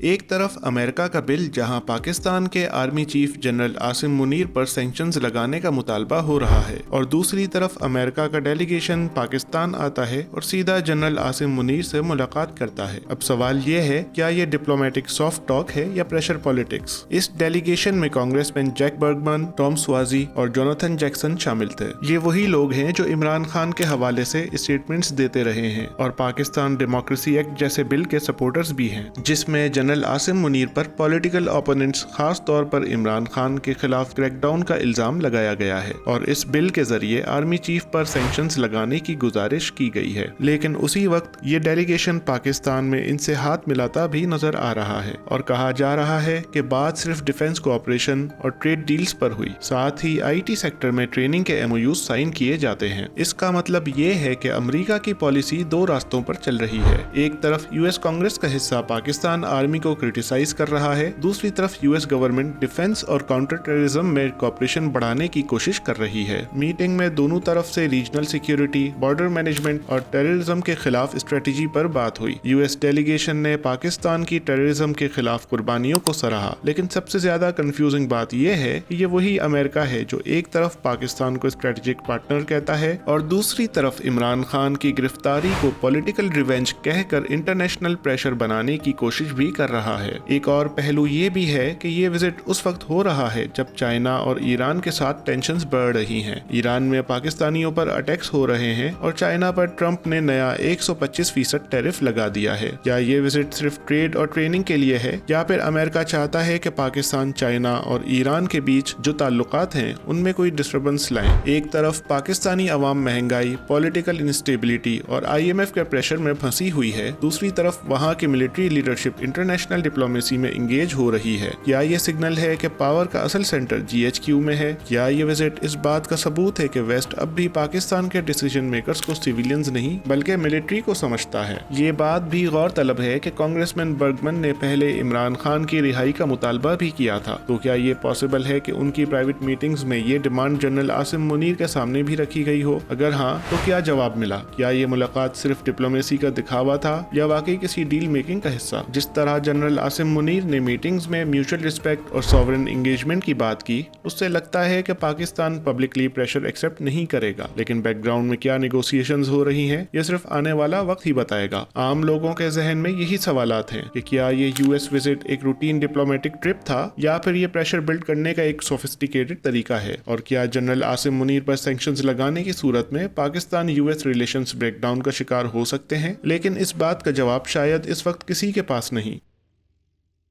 एक तरफ अमेरिका का बिल जहां पाकिस्तान के army chief general Asim Munir पर सैंक्शंस लगाने का मुतालबा हो रहा है और दूसरी तरफ अमेरिका का डेलीगेशन पाकिस्तान आता है और सीधा जनरल आसिम मुनीर से मुलाकात करता है। अब सवाल ये है, क्या ये डिप्लोमेटिक सॉफ्ट टॉक है या प्रेशर पॉलिटिक्स? इस डेलीगेशन में कांग्रेसमैन जैक बर्गमैन, टॉम स्वाजी और जोनाथन जैक्सन शामिल थे। ये वही लोग हैं जो इमरान खान के हवाले से स्टेटमेंट्स देते रहे हैं और पाकिस्तान डेमोक्रेसी एक्ट जैसे बिल के सपोर्टर्स भी हैं, जिसमें जनरल आसिम मुनीर पर पॉलिटिकल ओपोनेंट्स खास तौर पर इमरान खान के खिलाफ क्रैकडाउन का इल्जाम लगाया गया है और इस बिल के जरिए आर्मी चीफ पर सैंक्शंस लगाने की गुजारिश की गई है। लेकिन उसी वक्त ये डेलीगेशन पाकिस्तान में इनसे हाथ मिलाता भी नजर आ रहा है और कहा जा रहा है कि बात सिर्फ डिफेंस कोऑपरेशन और ट्रेड डील्स पर हुई, साथ ही आईटी सेक्टर में ट्रेनिंग के एमओयू साइन किए जाते हैं। इसका मतलब ये है कि अमेरिका की पॉलिसी दो रास्तों पर चल रही है। एक तरफ यूएस कांग्रेस का हिस्सा पाकिस्तान आर्मी को क्रिटिसाइज कर रहा है, दूसरी तरफ यूएस गवर्नमेंट डिफेंस और काउंटर टेररिज्म में कॉपरेशन बढ़ाने की कोशिश कर रही है। मीटिंग में दोनों तरफ से रीजनल सिक्योरिटी, बॉर्डर मैनेजमेंट और टेररिज्म के खिलाफ स्ट्रेटेजी पर बात हुई। यूएस डेलीगेशन ने पाकिस्तान की टेररिज्म के खिलाफ कुर्बानियों को सराहा, लेकिन सबसे ज्यादा कंफ्यूजिंग बात यह है कि ये वही अमेरिका है जो एक तरफ पाकिस्तान को स्ट्रेटेजिक पार्टनर कहता है और दूसरी तरफ इमरान खान की गिरफ्तारी को पॉलिटिकल रिवेंज कहकर इंटरनेशनल प्रेशर बनाने की कोशिश भी कर रहा है। एक और पहलू ये भी है कि ये विजिट उस वक्त हो रहा है जब चाइना और ईरान के साथ टेंशंस बढ़ रही हैं। ईरान में पाकिस्तानियों पर अटैक्स हो रहे हैं और चाइना पर ट्रंप ने नया 125% टैरिफ लगा दिया है। क्या ये विजिट सिर्फ ट्रेड और ट्रेनिंग के लिए है या फिर अमेरिका चाहता है कि पाकिस्तान, चाइना और ईरान के बीच जो ताल्लुकात हैं उनमें कोई डिस्टर्बेंस लाएं? एक तरफ पाकिस्तानी अवाम महंगाई, पॉलिटिकल इंस्टेबिलिटी और आईएमएफ के प्रेशर में फंसी हुई है, दूसरी तरफ वहाँ की मिलिट्री लीडरशिप इंटरनेशनल डिप्लोमेसी में इंगेज हो रही है। क्या ये सिग्नल है कि पावर का असल सेंटर जीएचक्यू में है? क्या ये विजिट इस बात का सबूत है कि वेस्ट अब भी पाकिस्तान के डिसीजन मेकर्स को सिविलियंस नहीं बल्कि मिलिट्री को समझता है? ये बात भी गौर तलब है कि कांग्रेसमैन बर्गमैन ने पहले इमरान खान की रिहाई का मुतालबा भी किया था, तो क्या ये पॉसिबल है कि उनकी प्राइवेट मीटिंग्स में ये डिमांड जनरल आसिम मुनीर के सामने भी रखी गई हो? अगर हाँ, तो क्या जवाब मिला? क्या ये मुलाकात सिर्फ डिप्लोमेसी का दिखावा था या वाकई किसी डील मेकिंग का हिस्सा? जिस तरह जनरल आसिम मुनीर ने मीटिंग्स में म्यूचुअल रिस्पेक्ट और सॉवरेन एंगेजमेंट की बात की, उससे लगता है कि पाकिस्तान पब्लिकली प्रेशर एक्सेप्ट नहीं करेगा। लेकिन बैकग्राउंड में क्या नेगोशिएशंस हो रही हैं, ये सिर्फ आने वाला वक्त ही बताएगा। आम लोगों के जहन में यही सवालात हैं कि क्या ये यूएस विजिट एक रूटीन डिप्लोमेटिक ट्रिप था या फिर ये प्रेशर बिल्ड करने का एक सोफिस्टिकेटेड तरीका है, और क्या जनरल आसिम मुनीर पर सैंक्शंस लगाने की सूरत में पाकिस्तान यूएस रिलेशंस ब्रेकडाउन का शिकार हो सकते हैं? लेकिन इस बात का जवाब शायद इस वक्त किसी के पास नहीं।